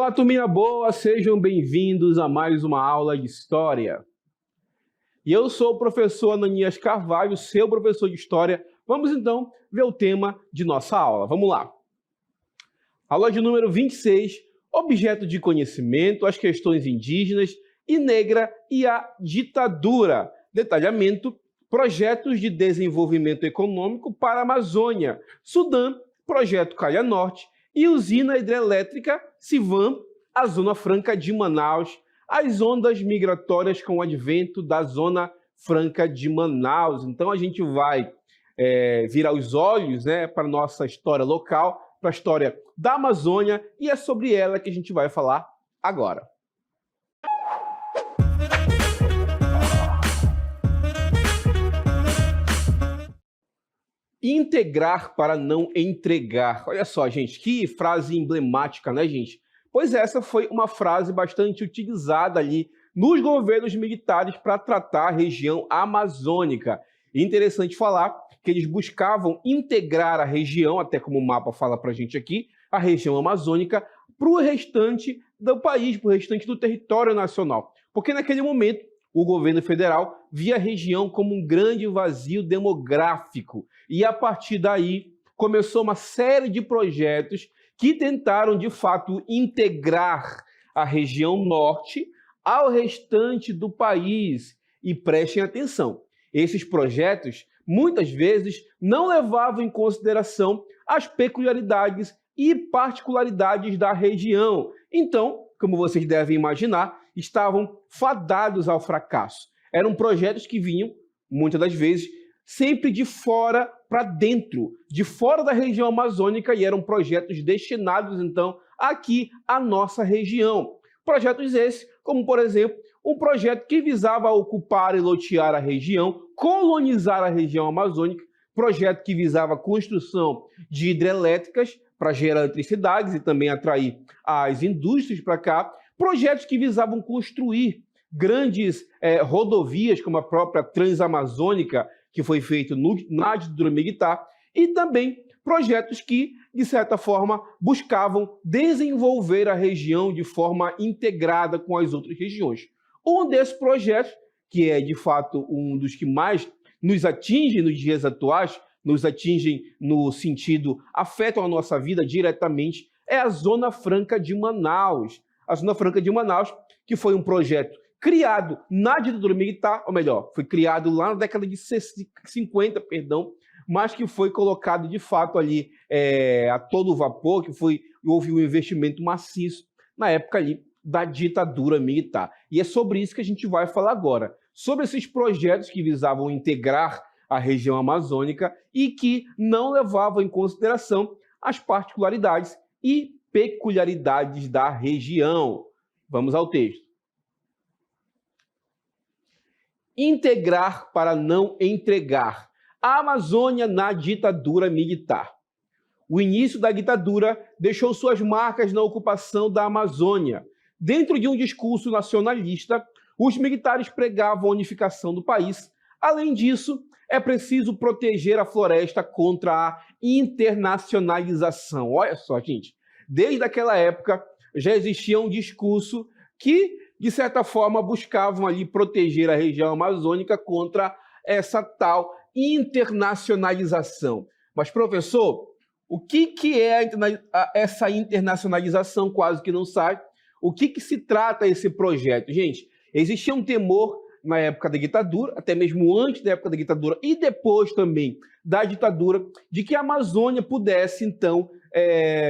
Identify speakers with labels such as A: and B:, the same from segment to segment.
A: Olá, turminha boa, sejam bem-vindos a mais uma aula de História. E eu sou o professor Ananias Carvalho, seu professor de História. Vamos então ver o tema de nossa aula. Vamos lá. Aula de número 26, objeto de conhecimento, as questões indígenas e negra e a ditadura. Detalhamento, projetos de desenvolvimento econômico para a Amazônia, Sudã, projeto Calha Norte, e usina hidrelétrica Civan, a Zona Franca de Manaus, as ondas migratórias com o advento da Zona Franca de Manaus. Então a gente vai virar os olhos, para a nossa história local, para a história da Amazônia, e é sobre ela que a gente vai falar agora. Integrar para não entregar. Olha só, gente, que frase emblemática, né, gente? Pois essa foi uma frase bastante utilizada ali nos governos militares para tratar a região amazônica. E interessante falar que eles buscavam integrar a região, até como o mapa fala para a gente aqui, a região amazônica, para o restante do país, para o restante do território nacional. Porque naquele momento, o governo federal via a região como um grande vazio demográfico. E a partir daí começou uma série de projetos que tentaram, de fato, integrar a região norte ao restante do país. E prestem atenção, esses projetos, muitas vezes, não levavam em consideração as peculiaridades e particularidades da região. Então, como vocês devem imaginar, estavam fadados ao fracasso. Eram projetos que vinham, muitas das vezes, sempre de fora para dentro, de fora da região amazônica, e eram projetos destinados, então, aqui à nossa região. Projetos esses, como, por exemplo, um projeto que visava ocupar e lotear a região, colonizar a região amazônica, projeto que visava a construção de hidrelétricas para gerar eletricidades e também atrair as indústrias para cá, projetos que visavam construir grandes rodovias, como a própria Transamazônica, que foi feito na ditadura militar, e também projetos que, de certa forma, buscavam desenvolver a região de forma integrada com as outras regiões. Um desses projetos, que é, de fato, um dos que mais nos atinge nos dias atuais, nos atingem no sentido, afetam a nossa vida diretamente, é a Zona Franca de Manaus. A Zona Franca de Manaus, que foi um projeto criado na ditadura militar, ou melhor, foi criado lá na década de 50, mas que foi colocado de fato ali a todo vapor, houve um investimento maciço na época ali da ditadura militar. E é sobre isso que a gente vai falar agora, sobre esses projetos que visavam integrar a região amazônica e que não levavam em consideração as particularidades e peculiaridades da região. Vamos ao texto. Integrar para não entregar. A Amazônia na ditadura militar. O início da ditadura deixou suas marcas na ocupação da Amazônia. Dentro de um discurso nacionalista, os militares pregavam a unificação do país. Além disso, é preciso proteger a floresta contra a internacionalização. Olha só, gente, desde aquela época já existia um discurso que, de certa forma, buscavam ali proteger a região amazônica contra essa tal internacionalização. Mas, professor, o que é essa internacionalização? Quase que não sai. O que se trata esse projeto? Gente, existia um temor na época da ditadura, até mesmo antes da época da ditadura e depois também da ditadura, de que a Amazônia pudesse, então,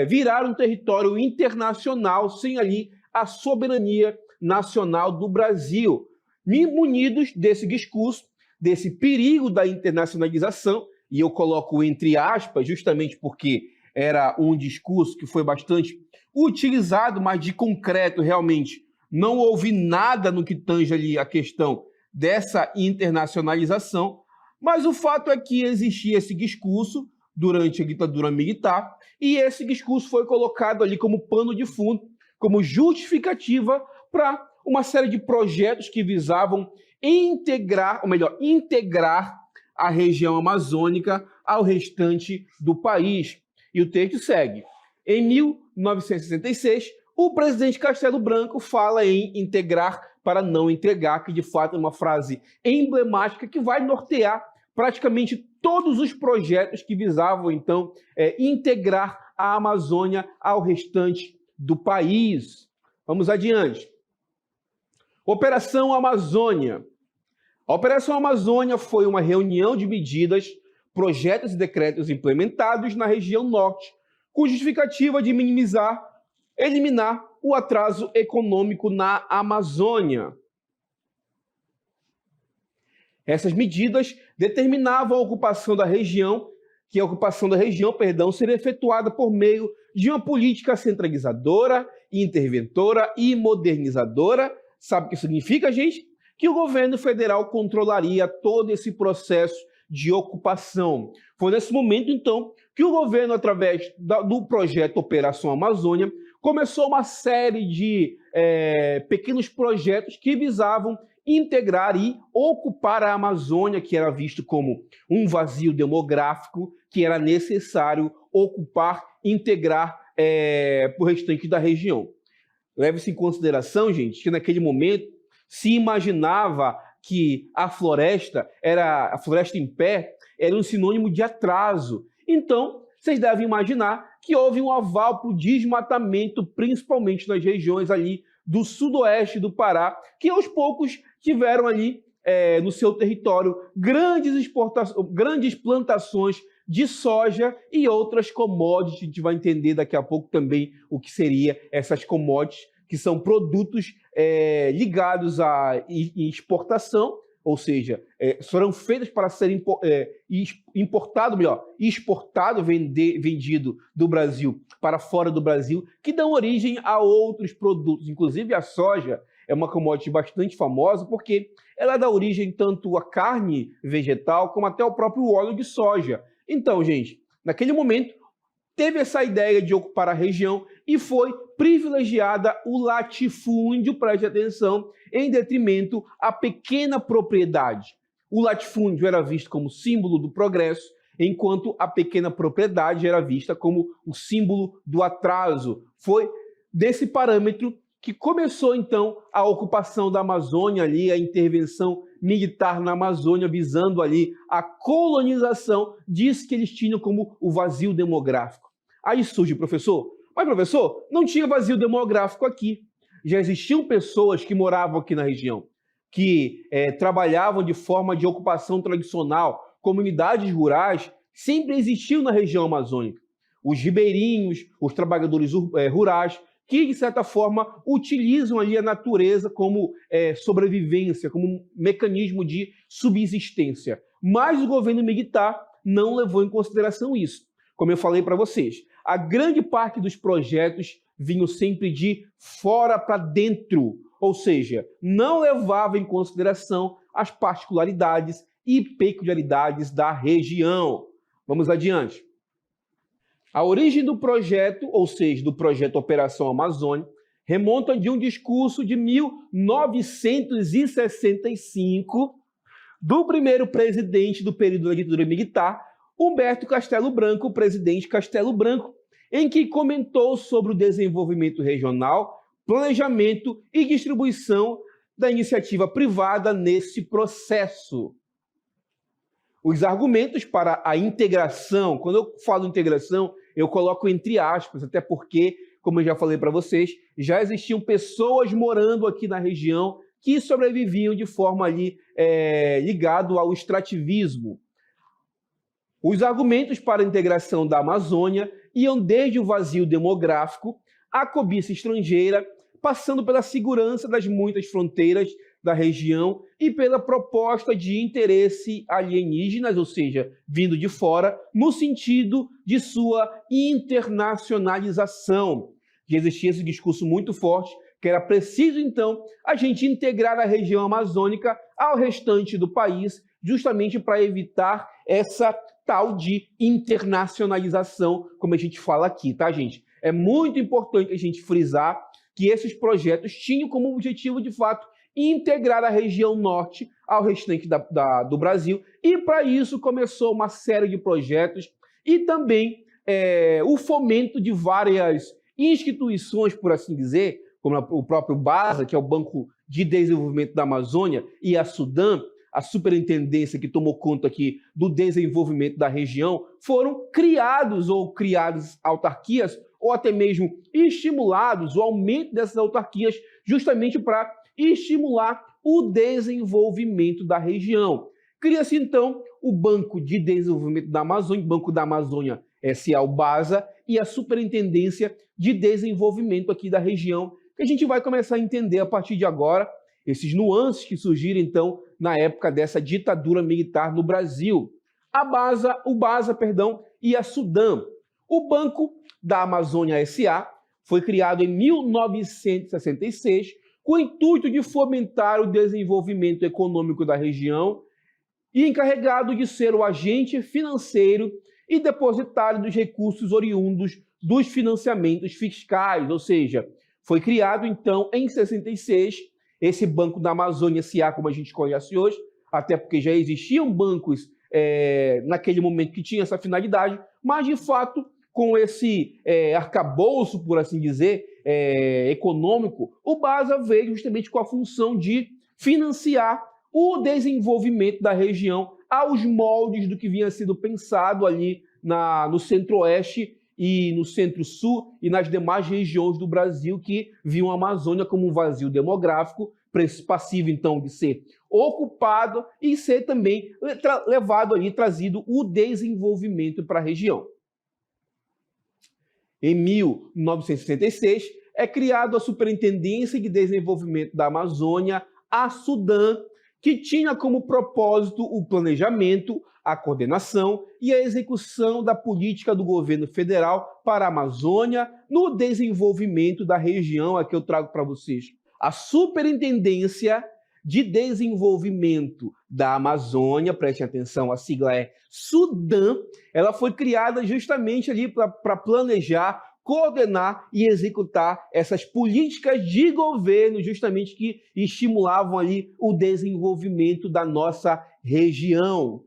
A: virar um território internacional sem ali a soberania nacional do Brasil. Munidos desse discurso, desse perigo da internacionalização, e eu coloco entre aspas, justamente porque era um discurso que foi bastante utilizado, mas de concreto realmente não houve nada no que tange ali a questão dessa internacionalização, mas o fato é que existia esse discurso durante a ditadura militar e esse discurso foi colocado ali como pano de fundo, como justificativa para uma série de projetos que visavam integrar, ou melhor, integrar a região amazônica ao restante do país. E o texto segue. Em 1966, O presidente Castelo Branco fala em integrar para não entregar, que de fato é uma frase emblemática que vai nortear praticamente todos os projetos que visavam, então, integrar a Amazônia ao restante do país. Vamos adiante. Operação Amazônia. A Operação Amazônia foi uma reunião de medidas, projetos e decretos implementados na região norte, com justificativa de eliminar o atraso econômico na Amazônia. Essas medidas determinavam a ocupação da região, seria efetuada por meio de uma política centralizadora, interventora e modernizadora. Sabe o que significa, gente? Que o governo federal controlaria todo esse processo de ocupação. Foi nesse momento, então, que o governo, através do projeto Operação Amazônia, começou uma série de pequenos projetos que visavam integrar e ocupar a Amazônia, que era visto como um vazio demográfico, que era necessário ocupar, integrar para o restante da região. Leve-se em consideração, gente, que naquele momento se imaginava que a floresta em pé era um sinônimo de atraso. Então, vocês devem imaginar que houve um aval para o desmatamento, principalmente nas regiões ali do sudoeste do Pará, que aos poucos tiveram ali no seu território grandes plantações de soja e outras commodities. A gente vai entender daqui a pouco também o que seria essas commodities, que são produtos ligados à exportação, ou seja, foram feitas para serem vendido do Brasil para fora do Brasil, que dão origem a outros produtos. Inclusive a soja é uma commodity bastante famosa porque ela dá origem tanto à carne vegetal como até ao próprio óleo de soja. Então, gente, naquele momento teve essa ideia de ocupar a região e foi privilegiada o latifúndio, preste atenção, em detrimento à pequena propriedade. O latifúndio era visto como símbolo do progresso, enquanto a pequena propriedade era vista como o símbolo do atraso. Foi desse parâmetro que começou, então, a ocupação da Amazônia, ali, a intervenção militar na Amazônia, visando ali a colonização, diz que eles tinham como o vazio demográfico. Aí surge o professor, mas professor, não tinha vazio demográfico aqui. Já existiam pessoas que moravam aqui na região, que trabalhavam de forma de ocupação tradicional, comunidades rurais, sempre existiu na região amazônica. Os ribeirinhos, os trabalhadores rurais, que, de certa forma, utilizam ali a natureza como sobrevivência, como um mecanismo de subsistência. Mas o governo militar não levou em consideração isso. Como eu falei para vocês, a grande parte dos projetos vinham sempre de fora para dentro, ou seja, não levava em consideração as particularidades e peculiaridades da região. Vamos adiante. A origem do projeto, ou seja, do projeto Operação Amazônia, remonta de um discurso de 1965 do primeiro presidente do período da ditadura militar, Humberto Castelo Branco, o presidente Castelo Branco, em que comentou sobre o desenvolvimento regional, planejamento e distribuição da iniciativa privada nesse processo. Os argumentos para a integração, quando eu falo integração, eu coloco entre aspas, até porque, como eu já falei para vocês, já existiam pessoas morando aqui na região que sobreviviam de forma ali ligado ao extrativismo. Os argumentos para a integração da Amazônia iam desde o vazio demográfico, a cobiça estrangeira, passando pela segurança das muitas fronteiras da região e pela proposta de interesse alienígenas, ou seja, vindo de fora, no sentido de sua internacionalização. Já existia esse discurso muito forte, que era preciso, então, a gente integrar a região amazônica ao restante do país, justamente para evitar essa tal de internacionalização, como a gente fala aqui, tá, gente? É muito importante a gente frisar que esses projetos tinham como objetivo, de fato, integrar a região norte ao restante do Brasil, e para isso começou uma série de projetos e também o fomento de várias instituições, por assim dizer, como o próprio BASA, que é o Banco de Desenvolvimento da Amazônia, e a SUDAM, a superintendência que tomou conta aqui do desenvolvimento da região, foram criados ou criadas autarquias, ou até mesmo estimulados o aumento dessas autarquias, justamente para estimular o desenvolvimento da região. Cria-se, então, o Banco de Desenvolvimento da Amazônia, Banco da Amazônia S.A., o BASA, e a Superintendência de Desenvolvimento aqui da região, que a gente vai começar a entender a partir de agora, esses nuances que surgiram, então, na época dessa ditadura militar no Brasil. O BASA, e a SUDAM. O Banco da Amazônia S.A. foi criado em 1966 com o intuito de fomentar o desenvolvimento econômico da região e encarregado de ser o agente financeiro e depositário dos recursos oriundos dos financiamentos fiscais, ou seja, foi criado, então, em 66, esse Banco da Amazônia S.A., como a gente conhece hoje, até porque já existiam bancos naquele momento que tinham essa finalidade, mas, de fato, com esse arcabouço, por assim dizer, econômico, o BASA veio justamente com a função de financiar o desenvolvimento da região aos moldes do que vinha sendo pensado ali no centro-oeste e no centro-sul e nas demais regiões do Brasil que viam a Amazônia como um vazio demográfico, passivo, então, de ser ocupado e ser também levado ali, trazido o desenvolvimento para a região. Em 1966, é criada a Superintendência de Desenvolvimento da Amazônia, a SUDAM, que tinha como propósito o planejamento, a coordenação e a execução da política do governo federal para a Amazônia no desenvolvimento da região. Aqui eu trago para vocês a Superintendência de Desenvolvimento da Amazônia, prestem atenção, a sigla é SUDAM. Ela foi criada justamente ali para planejar, coordenar e executar essas políticas de governo, justamente que estimulavam ali o desenvolvimento da nossa região.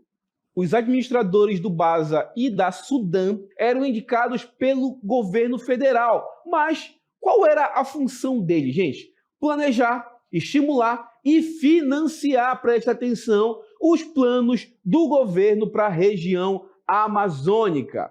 A: Os administradores do BASA e da SUDAM eram indicados pelo governo federal. Mas qual era a função deles, gente? Planejar, estimular e financiar, preste atenção, os planos do governo para a região amazônica.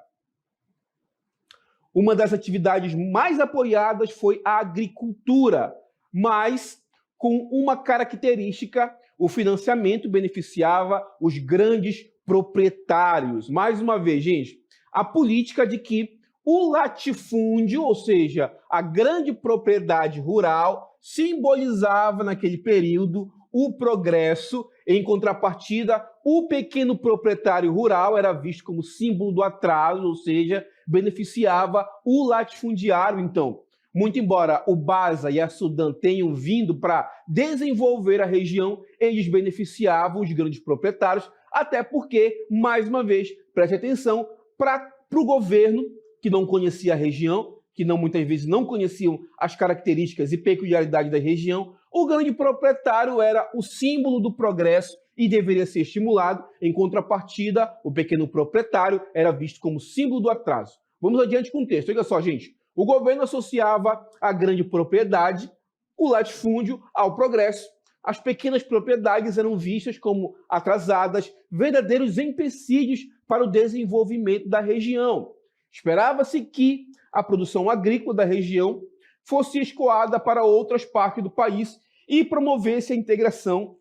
A: Uma das atividades mais apoiadas foi a agricultura, mas com uma característica: o financiamento beneficiava os grandes proprietários. Mais uma vez, gente, a política de que o latifúndio, ou seja, a grande propriedade rural, simbolizava naquele período o progresso. Em contrapartida, o pequeno proprietário rural era visto como símbolo do atraso, ou seja, beneficiava o latifundiário. Então, muito embora o BASA e a SUDAM tenham vindo para desenvolver a região, eles beneficiavam os grandes proprietários, até porque, mais uma vez, preste atenção, para o governo, que não conhecia a região, que muitas vezes não conheciam as características e peculiaridades da região, o grande proprietário era o símbolo do progresso e deveria ser estimulado. Em contrapartida, o pequeno proprietário era visto como símbolo do atraso. Vamos adiante com o texto. Olha só, gente. O governo associava a grande propriedade, o latifúndio, ao progresso. As pequenas propriedades eram vistas como atrasadas, verdadeiros empecilhos para o desenvolvimento da região. Esperava-se que a produção agrícola da região fosse escoada para outras partes do país e promovesse a integração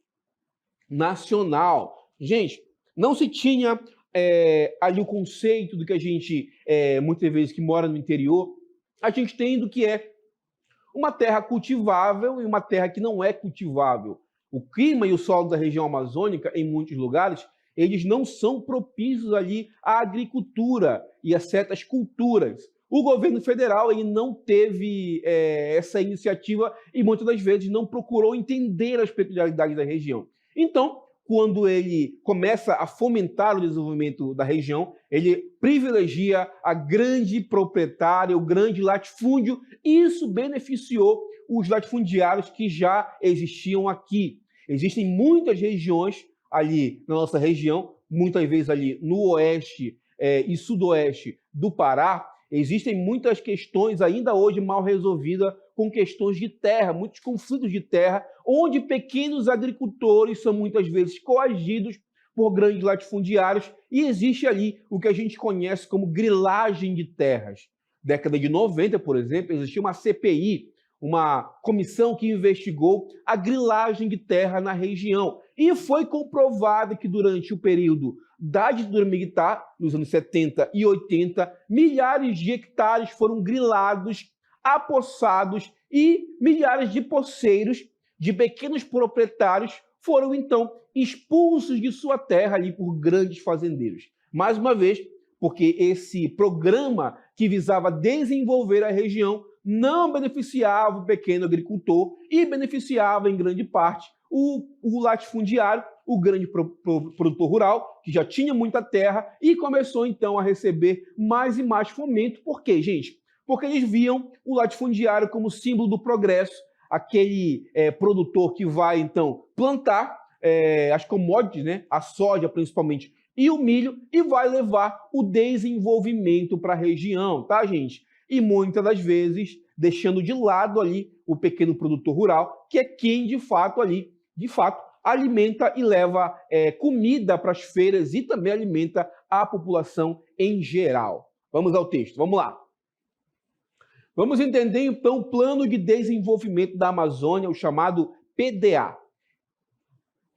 A: nacional. Gente, não se tinha ali o conceito do que a gente, muitas vezes, que mora no interior, a gente tem do que é uma terra cultivável e uma terra que não é cultivável. O clima e o solo da região amazônica, em muitos lugares, eles não são propícios ali à agricultura e a certas culturas. O governo federal ele não teve essa iniciativa e muitas das vezes não procurou entender as peculiaridades da região. Então, quando ele começa a fomentar o desenvolvimento da região, ele privilegia a grande proprietária, o grande latifúndio, e isso beneficiou os latifundiários que já existiam aqui. Existem muitas regiões ali na nossa região, muitas vezes ali no oeste e sudoeste do Pará, Existem muitas questões ainda hoje mal resolvidas com questões de terra, muitos conflitos de terra, onde pequenos agricultores são muitas vezes coagidos por grandes latifundiários e existe ali o que a gente conhece como grilagem de terras. Década de 90, por exemplo, existiu uma CPI, uma comissão que investigou a grilagem de terra na região. E foi comprovado que durante o período da ditadura militar, nos anos 70 e 80, milhares de hectares foram grilados, apossados e milhares de poceiros de pequenos proprietários foram então expulsos de sua terra ali por grandes fazendeiros. Mais uma vez, porque esse programa que visava desenvolver a região não beneficiava o pequeno agricultor e beneficiava, em grande parte, o latifundiário, o grande produtor rural, que já tinha muita terra e começou, então, a receber mais e mais fomento. Por quê, gente? Porque eles viam o latifundiário como símbolo do progresso, aquele produtor que vai, então, plantar as commodities, né? A soja, principalmente, e o milho, e vai levar o desenvolvimento para a região, tá, gente? E muitas das vezes deixando de lado ali o pequeno produtor rural, que é quem de fato alimenta e leva comida para as feiras e também alimenta a população em geral. Vamos ao texto, vamos lá. Vamos entender então o Plano de Desenvolvimento da Amazônia, o chamado PDA.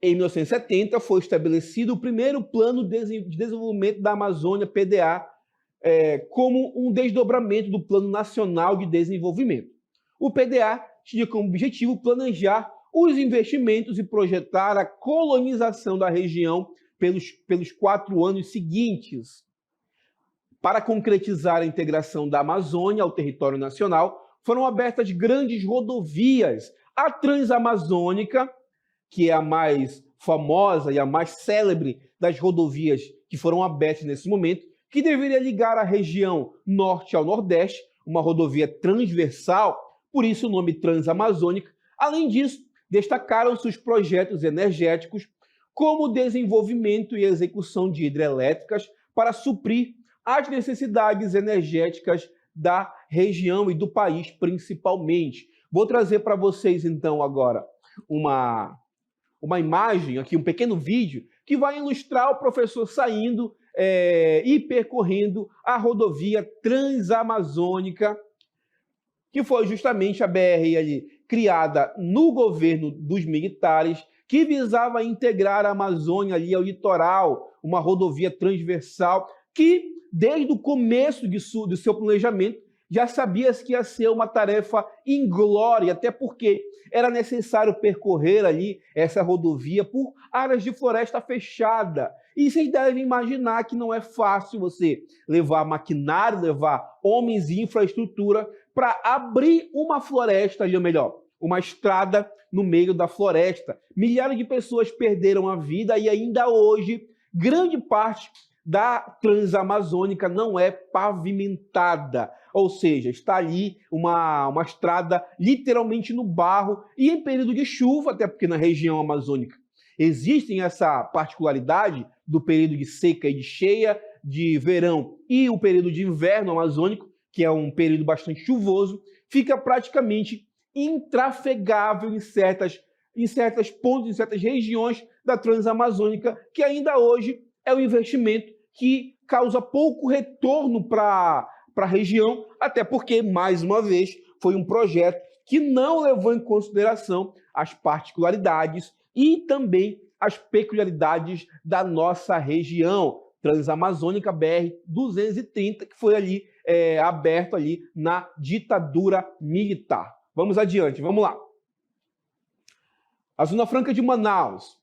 A: Em 1970 foi estabelecido o primeiro Plano de Desenvolvimento da Amazônia, PDA, como um desdobramento do Plano Nacional de Desenvolvimento. O PDA tinha como objetivo planejar os investimentos e projetar a colonização da região pelos 4 anos seguintes. Para concretizar a integração da Amazônia ao território nacional, foram abertas grandes rodovias. A Transamazônica, que é a mais famosa e a mais célebre das rodovias que foram abertas nesse momento, que deveria ligar a região norte ao nordeste, uma rodovia transversal, por isso o nome Transamazônica. Além disso, destacaram-se os projetos energéticos, como o desenvolvimento e execução de hidrelétricas para suprir as necessidades energéticas da região e do país, principalmente. Vou trazer para vocês, então, agora uma imagem, aqui um pequeno vídeo, que vai ilustrar o professor saindo e percorrendo a rodovia Transamazônica, que foi justamente a BR ali, criada no governo dos militares, que visava integrar a Amazônia ali ao litoral, uma rodovia transversal, que desde o começo do seu planejamento já sabia-se que ia ser uma tarefa inglória, até porque era necessário percorrer ali essa rodovia por áreas de floresta fechada. E vocês devem imaginar que não é fácil você levar maquinário, levar homens e infraestrutura para abrir uma floresta, ou melhor, uma estrada no meio da floresta. Milhares de pessoas perderam a vida e ainda hoje, grande parte da Transamazônica não é pavimentada, ou seja, está ali uma estrada literalmente no barro e em período de chuva, até porque na região amazônica existem essa particularidade do período de seca e de cheia, de verão e o período de inverno amazônico, que é um período bastante chuvoso, fica praticamente intrafegável em certas pontos, em certas regiões da Transamazônica, que ainda hoje é um investimento que causa pouco retorno para a região, até porque, mais uma vez, foi um projeto que não levou em consideração as particularidades e também as peculiaridades da nossa região. Transamazônica BR-230, que foi ali aberto ali na ditadura militar. Vamos adiante, vamos lá. A Zona Franca de Manaus.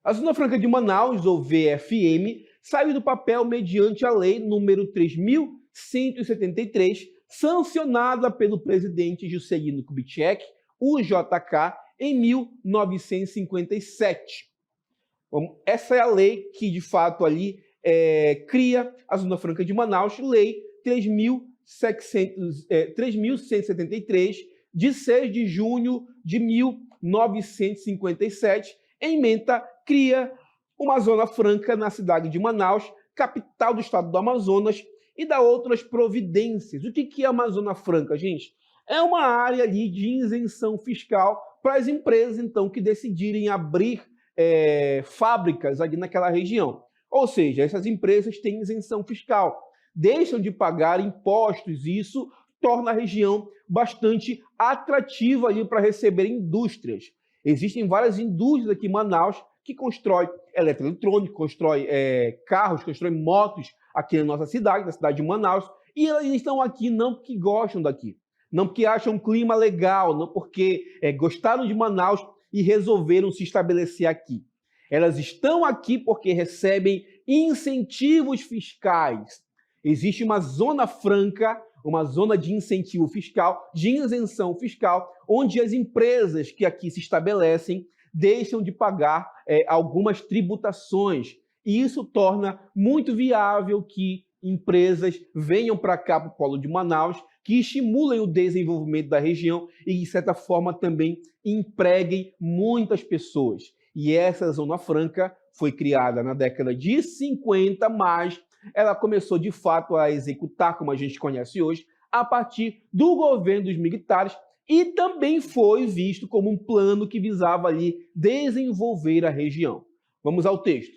A: A Zona Franca de Manaus, ou VFM, saiu do papel mediante a Lei número 3.173, sancionada pelo presidente Juscelino Kubitschek, o JK, em 1957. Bom, essa é a lei que, de fato, ali cria a Zona Franca de Manaus, Lei 3.173, de 6 de junho de 1957, ementa, cria uma Zona Franca na cidade de Manaus, capital do estado do Amazonas, e dar outras providências. O que é a Amazônia Franca, gente? É uma área ali de isenção fiscal para as empresas, então, que decidirem abrir fábricas ali naquela região. Ou seja, essas empresas têm isenção fiscal, deixam de pagar impostos e isso torna a região bastante atrativa ali para receber indústrias. Existem várias indústrias aqui em Manaus que constroem eletroeletrônico, constroem carros, constroem motos aqui na nossa cidade, na cidade de Manaus, e elas estão aqui não porque gostam daqui, não porque acham um clima legal, não porque gostaram de Manaus e resolveram se estabelecer aqui. Elas estão aqui porque recebem incentivos fiscais. Existe uma zona franca, uma zona de incentivo fiscal, de isenção fiscal, onde as empresas que aqui se estabelecem deixam de pagar algumas tributações. E isso torna muito viável que empresas venham para cá, para o polo de Manaus, que estimulem o desenvolvimento da região e, de certa forma, também empreguem muitas pessoas. E essa Zona Franca foi criada na década de 50, mas ela começou, de fato, a executar, como a gente conhece hoje, a partir do governo dos militares e também foi visto como um plano que visava ali desenvolver a região. Vamos ao texto.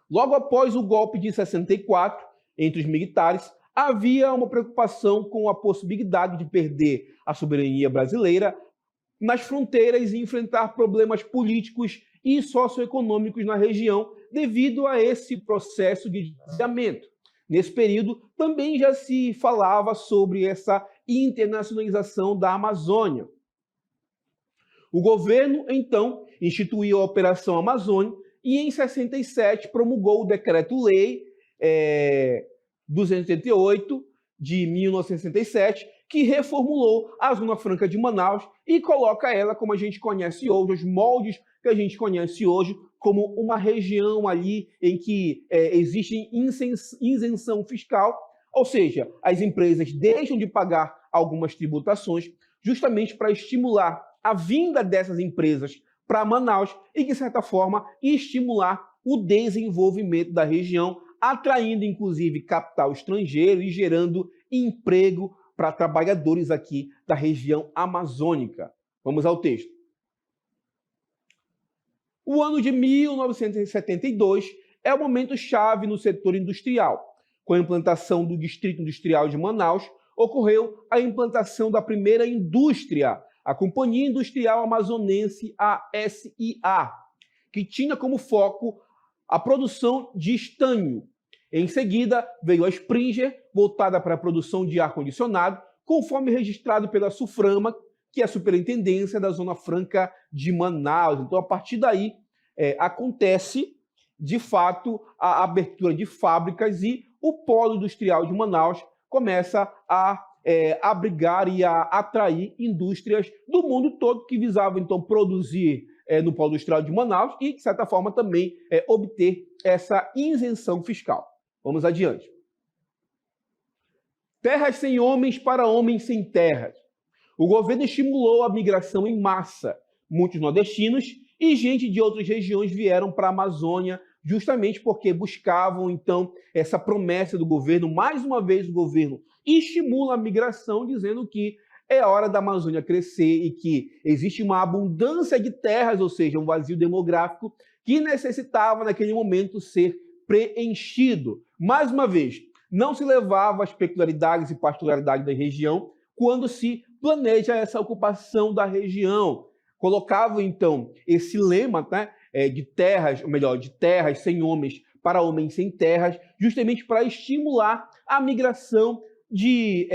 A: Logo após o golpe de 64, entre os militares, havia uma preocupação com a possibilidade de perder a soberania brasileira nas fronteiras e enfrentar problemas políticos e socioeconômicos na região devido a esse processo de distanciamento. Nesse período, também já se falava sobre essa internacionalização da Amazônia. O governo, então, instituiu a Operação Amazônia e, em 67, promulgou o Decreto-Lei 288 de 1967, que reformulou a Zona Franca de Manaus e coloca ela, como a gente conhece hoje, os moldes que a gente conhece hoje, como uma região ali em que existe isenção fiscal, ou seja, as empresas deixam de pagar algumas tributações justamente para estimular a vinda dessas empresas para Manaus e, de certa forma, estimular o desenvolvimento da região, atraindo, inclusive, capital estrangeiro e gerando emprego para trabalhadores aqui da região amazônica. Vamos ao texto. O ano de 1972 é o momento chave no setor industrial. Com a implantação do Distrito Industrial de Manaus, ocorreu a implantação da primeira indústria, a Companhia Industrial Amazonense, a SIA, que tinha como foco a produção de estanho. Em seguida, veio a Springer, voltada para a produção de ar-condicionado, conforme registrado pela SUFRAMA, que é a Superintendência da Zona Franca de Manaus. Então, a partir daí, acontece, de fato, a abertura de fábricas e o polo industrial de Manaus começa a abrigar e a atrair indústrias do mundo todo que visavam, então, produzir no polo industrial de Manaus e, de certa forma, também obter essa isenção fiscal. Vamos adiante. Terras sem homens para homens sem terras. O governo estimulou a migração em massa. Muitos nordestinos e gente de outras regiões vieram para a Amazônia justamente porque buscavam, então, essa promessa do governo. Mais uma vez, o governo estimula a migração, dizendo que é hora da Amazônia crescer e que existe uma abundância de terras, ou seja, um vazio demográfico que necessitava, naquele momento, ser preenchido. Mais uma vez, não se levava as peculiaridades e particularidades da região quando se planeja essa ocupação da região. Colocava, então, esse lema, né, de terras, ou melhor, de terras sem homens para homens sem terras, justamente para estimular a migração de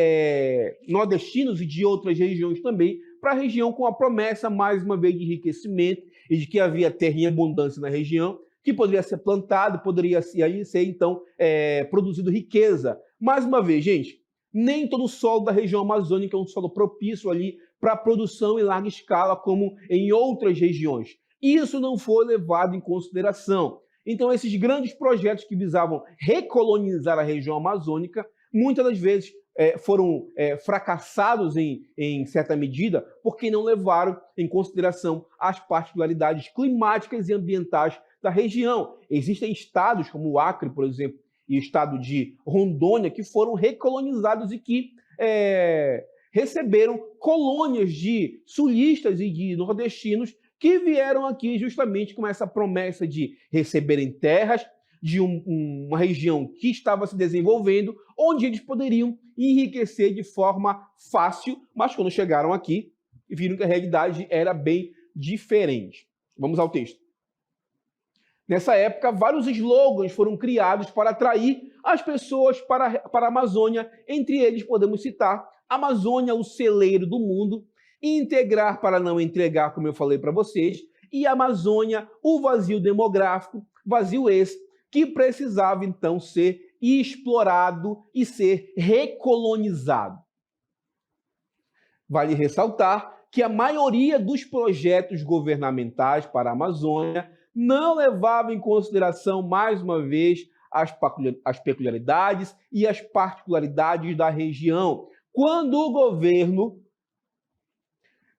A: nordestinos e de outras regiões também para a região, com a promessa, mais uma vez, de enriquecimento e de que havia terra em abundância na região, que poderia ser plantado, poderia ser então, produzido riqueza. Mais uma vez, gente, nem todo o solo da região amazônica é um solo propício ali para a produção em larga escala, como em outras regiões. Isso não foi levado em consideração. Então, esses grandes projetos que visavam recolonizar a região amazônica, muitas das vezes foram fracassados em certa medida, porque não levaram em consideração as particularidades climáticas e ambientais da região. Existem estados como o Acre, por exemplo, e estado de Rondônia, que foram recolonizados e que receberam colônias de sulistas e de nordestinos que vieram aqui justamente com essa promessa de receberem terras de uma região que estava se desenvolvendo, onde eles poderiam enriquecer de forma fácil, mas quando chegaram aqui, viram que a realidade era bem diferente. Vamos ao texto. Nessa época, vários slogans foram criados para atrair as pessoas para a Amazônia. Entre eles, podemos citar Amazônia, o celeiro do mundo, integrar para não entregar, como eu falei para vocês, e Amazônia, o vazio demográfico, vazio esse que precisava, então, ser explorado e ser recolonizado. Vale ressaltar que a maioria dos projetos governamentais para a Amazônia não levava em consideração, mais uma vez, as peculiaridades e as particularidades da região. Quando o governo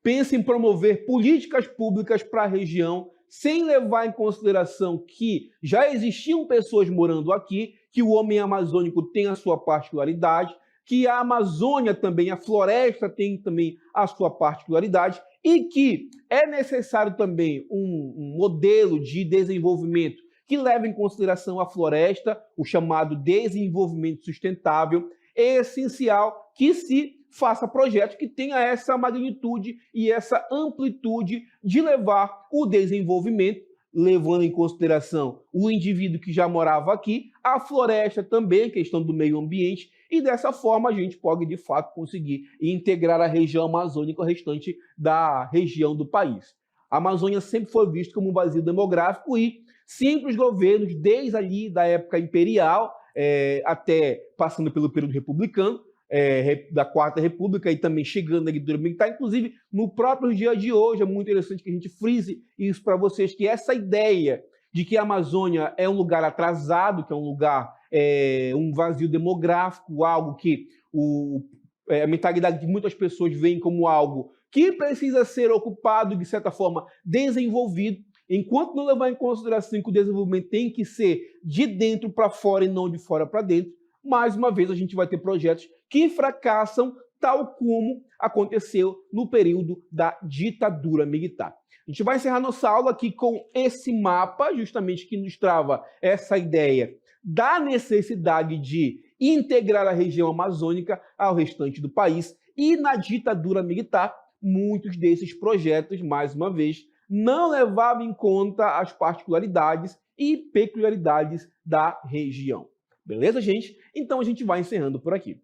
A: pensa em promover políticas públicas para a região, sem levar em consideração que já existiam pessoas morando aqui, que o homem amazônico tem a sua particularidade, que a Amazônia também, a floresta tem também a sua particularidade, e que é necessário também um modelo de desenvolvimento que leve em consideração a floresta, o chamado desenvolvimento sustentável. É essencial que se faça projetos que tenham essa magnitude e essa amplitude de levar o desenvolvimento, levando em consideração o indivíduo que já morava aqui, a floresta também, a questão do meio ambiente, e dessa forma a gente pode, de fato, conseguir integrar a região amazônica ao restante da região do país. A Amazônia sempre foi vista como um vazio demográfico e sempre os governos, desde ali da época imperial, até passando pelo período republicano, da Quarta República e também chegando aqui do militar, inclusive no próprio dia de hoje, é muito interessante que a gente frise isso para vocês, que essa ideia de que a Amazônia é um lugar atrasado, que é um lugar, um vazio demográfico, algo que a mentalidade de muitas pessoas veem como algo que precisa ser ocupado, de certa forma, desenvolvido, enquanto não levar em consideração que o desenvolvimento tem que ser de dentro para fora e não de fora para dentro, mais uma vez a gente vai ter projetos que fracassam, tal como aconteceu no período da ditadura militar. A gente vai encerrar nossa aula aqui com esse mapa, justamente que nos trava essa ideia da necessidade de integrar a região amazônica ao restante do país. E na ditadura militar, muitos desses projetos, mais uma vez, não levavam em conta as particularidades e peculiaridades da região. Beleza, gente? Então a gente vai encerrando por aqui.